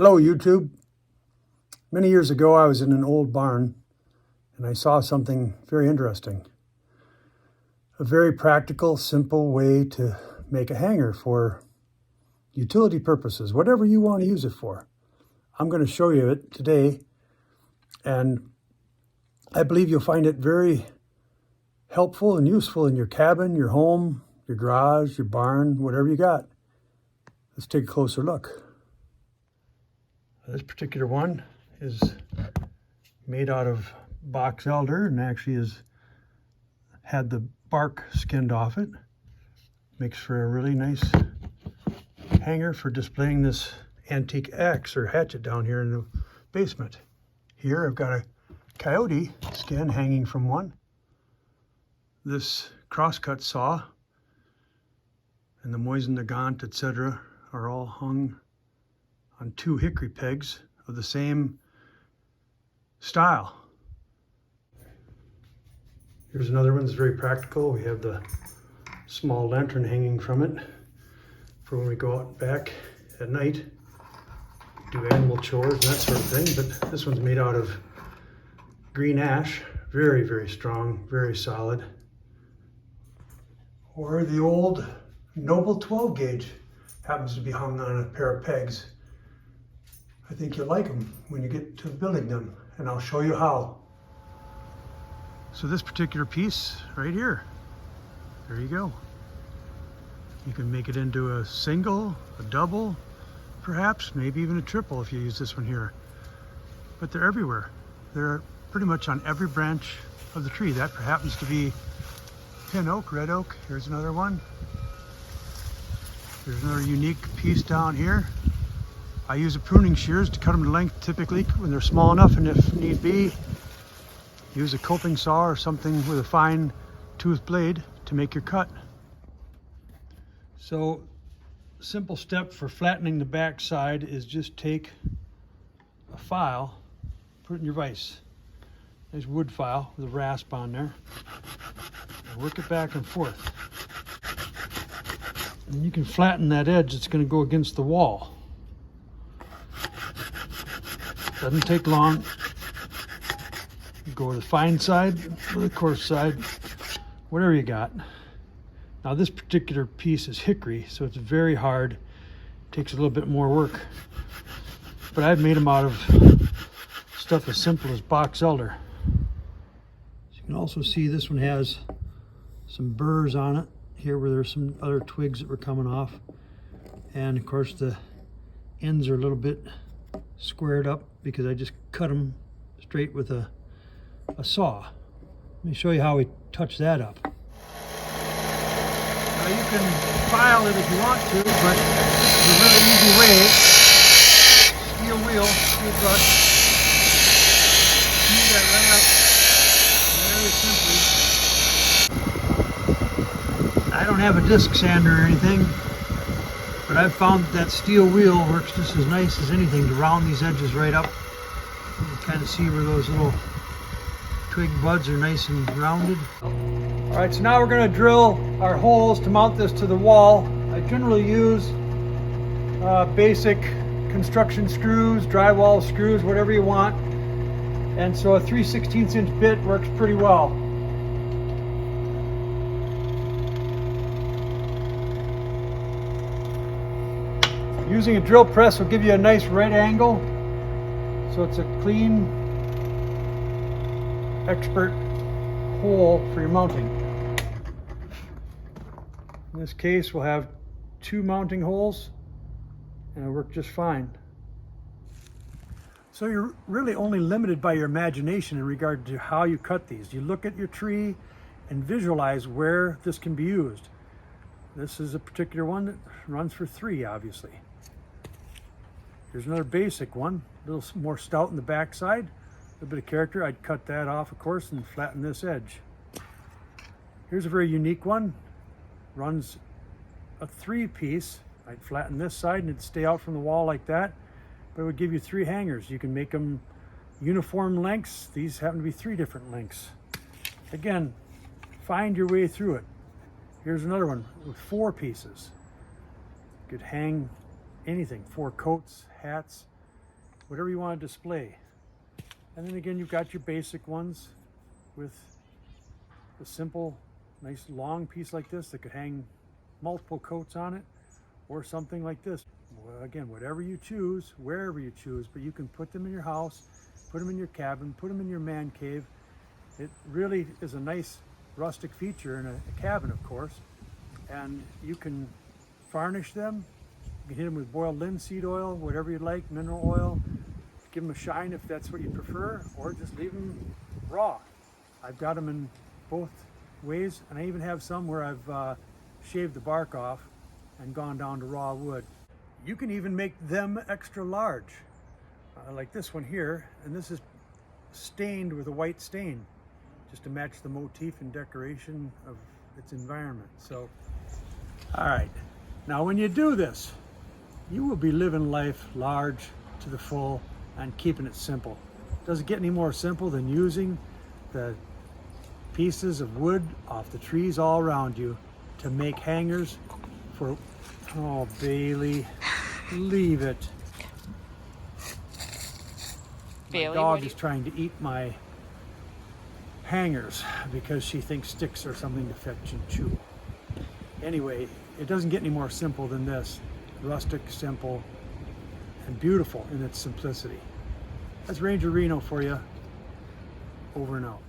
Hello YouTube. Many years ago I was in an old barn and I saw something very interesting. A very practical, simple way to make a hanger for utility purposes, whatever you want to use it for. I'm going to show you it today, and I believe you'll find it very helpful and useful in your cabin, your home, your garage, your barn, whatever you got. Let's take a closer look. This particular one is made out of box elder and actually has had the bark skinned off it. Makes for a really nice hanger for displaying this antique axe or hatchet down here in the basement. Here I've got a coyote skin hanging from one. This crosscut saw and the moisson nagant, etc. are all hung on two hickory pegs of the same style. Here's another one that's very practical. We have the small lantern hanging from it for when we go out back at night, do animal chores and that sort of thing. But this one's made out of green ash, very, very strong, very solid. Or the old Noble 12 gauge happens to be hung on a pair of pegs. I think you'll like them when you get to building them, and I'll show you how. So this particular piece right here, there you go. You can make it into a single, a double, perhaps, maybe even a triple if you use this one here. But they're everywhere. They're pretty much on every branch of the tree. That happens to be pin oak, red oak. Here's another one. There's another unique piece down here. I use a pruning shears to cut them to length typically when they're small enough, and if need be, use a coping saw or something with a fine tooth blade to make your cut. So, simple step for flattening the back side is just take a file, put it in your vise. Nice wood file with a rasp on there. And work it back and forth. And you can flatten that edge that's going to go against the wall. Doesn't take long. Go to the fine side or the coarse side, whatever you got. Now this particular piece is hickory, so it's very hard. Takes a little bit more work. But I've made them out of stuff as simple as box elder. So you can also see this one has some burrs on it here where there's some other twigs that were coming off. And of course the ends are a little bit squared up because I just cut them straight with a saw. Let me show you how we touch that up. Now you can file it if you want to, but this is a really easy way. Steel wheel, steel brush. Smooth that right up very simply. I don't have a disc sander or anything, but I've found that steel wheel works just as nice as anything to round these edges right up. You can kind of see where those little twig buds are nice and rounded. All right, so now we're going to drill our holes to mount this to the wall. I generally use basic construction screws, drywall screws, whatever you want. And so a 3/16 inch bit works pretty well. Using a drill press will give you a nice right angle, so it's a clean, expert hole for your mounting. In this case, we'll have two mounting holes, and it'll work just fine. So you're really only limited by your imagination in regard to how you cut these. You look at your tree and visualize where this can be used. This is a particular one that runs for 3, obviously. Here's another basic one, a little more stout in the back side, a little bit of character. I'd cut that off, of course, and flatten this edge. Here's a very unique one, runs a 3-piece. I'd flatten this side and it'd stay out from the wall like that, but it would give you 3 hangers. You can make them uniform lengths. These happen to be 3 different lengths. Again, find your way through it. Here's another one with 4 pieces. You could hang anything, 4 coats, hats, whatever you want to display. And then again, you've got your basic ones with the simple, nice long piece like this that could hang multiple coats on it, or something like this. Well, again, whatever you choose, wherever you choose, but you can put them in your house, put them in your cabin, put them in your man cave. It really is a nice rustic feature in a cabin, of course. And you can varnish them. You can hit them with boiled linseed oil, whatever you like, mineral oil. Give them a shine if that's what you prefer, or just leave them raw. I've got them in both ways, and I even have some where I've shaved the bark off and gone down to raw wood. You can even make them extra large, like this one here, and this is stained with a white stain, just to match the motif and decoration of its environment. So, all right, now when you do this, you will be living life large to the full and keeping it simple. Doesn't get any more simple than using the pieces of wood off the trees all around you to make hangers for, oh Bailey, leave it. Bailey, my dog is trying to eat my hangers because she thinks sticks are something to fetch and chew. Anyway, it doesn't get any more simple than this. Rustic, simple, and beautiful in its simplicity. That's Ranger Reno for you. Over and out.